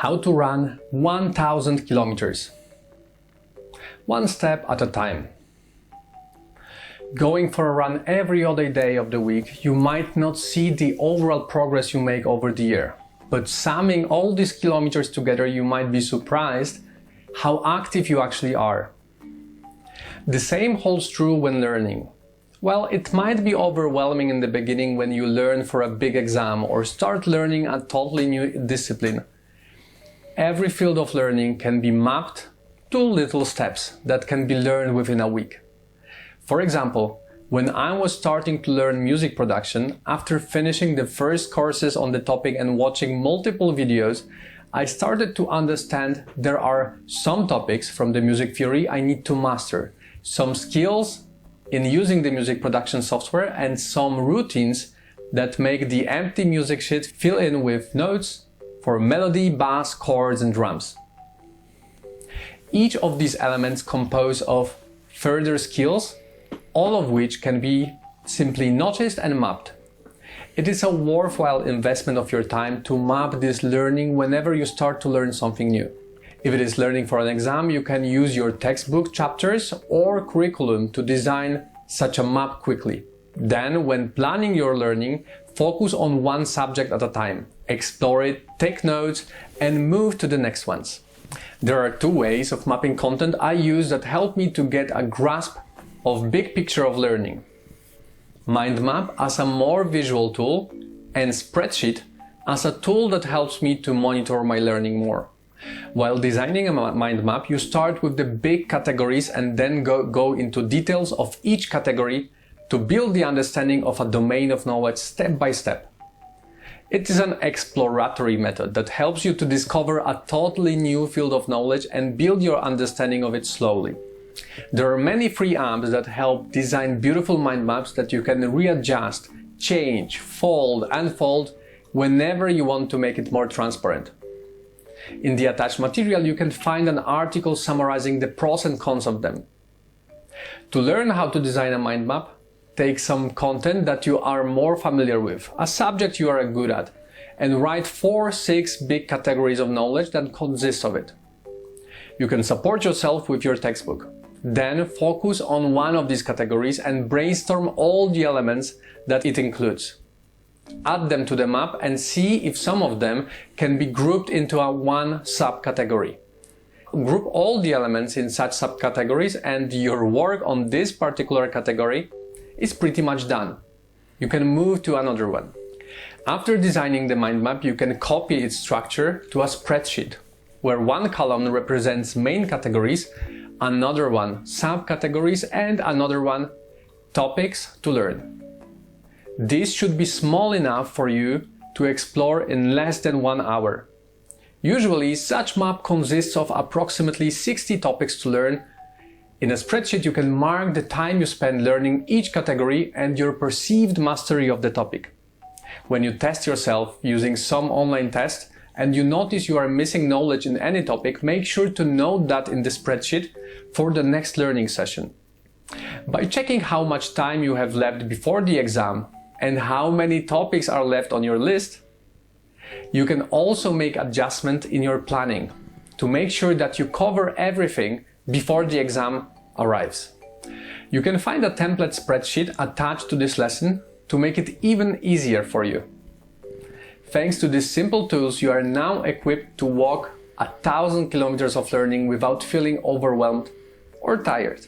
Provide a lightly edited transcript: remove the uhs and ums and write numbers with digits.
How to run 1000 kilometers. One step at a time. Going for a run every other day of the week, you might not see the overall progress you make over the year. But summing all these kilometers together, you might be surprised how active you actually are. The same holds true when learning. Well, it might be overwhelming in the beginning when you learn for a big exam or start learning a totally new discipline. Every field of learning can be mapped to little steps that can be learned within a week. For example, when I was starting to learn music production, after finishing the first courses on the topic and watching multiple videos, I started to understand there are some topics from the music theory I need to master, some skills in using the music production software, and some routines that make the empty music sheet fill in with notes for melody, bass, chords, and drums. Each of these elements compose of further skills, all of which can be simply noticed and mapped. It is a worthwhile investment of your time to map this learning whenever you start to learn something new. If it is learning for an exam, you can use your textbook chapters or curriculum to design such a map quickly. Then, when planning your learning, focus on one subject at a time. Explore it, take notes, and move to the next ones. There are two ways of mapping content I use that help me to get a grasp of big picture of learning. Mind map as a more visual tool, and spreadsheet as a tool that helps me to monitor my learning more. While designing a mind map, you start with the big categories and then go into details of each category to build the understanding of a domain of knowledge step by step. It is an exploratory method that helps you to discover a totally new field of knowledge and build your understanding of it slowly. There are many free apps that help design beautiful mind maps that you can readjust, change, fold, unfold whenever you want to make it more transparent. In the attached material, you can find an article summarizing the pros and cons of them. To learn how to design a mind map, take some content that you are more familiar with, a subject you are good at, and write 4-6 big categories of knowledge that consist of it. You can support yourself with your textbook. Then focus on one of these categories and brainstorm all the elements that it includes. Add them to the map and see if some of them can be grouped into one subcategory. Group all the elements in such subcategories and your work on this particular category is pretty much done. You can move to another one. After designing the mind map, you can copy its structure to a spreadsheet, where one column represents main categories, another one subcategories, and another one topics to learn. This should be small enough for you to explore in less than 1 hour. Usually, such map consists of approximately 60 topics to learn. In a spreadsheet, you can mark the time you spend learning each category and your perceived mastery of the topic. When you test yourself using some online test and you notice you are missing knowledge in any topic, make sure to note that in the spreadsheet for the next learning session. By checking how much time you have left before the exam and how many topics are left on your list, you can also make adjustment in your planning to make sure that you cover everything before the exam arrives. You can find a template spreadsheet attached to this lesson to make it even easier for you. Thanks to these simple tools, you are now equipped to walk 1000 kilometers of learning without feeling overwhelmed or tired.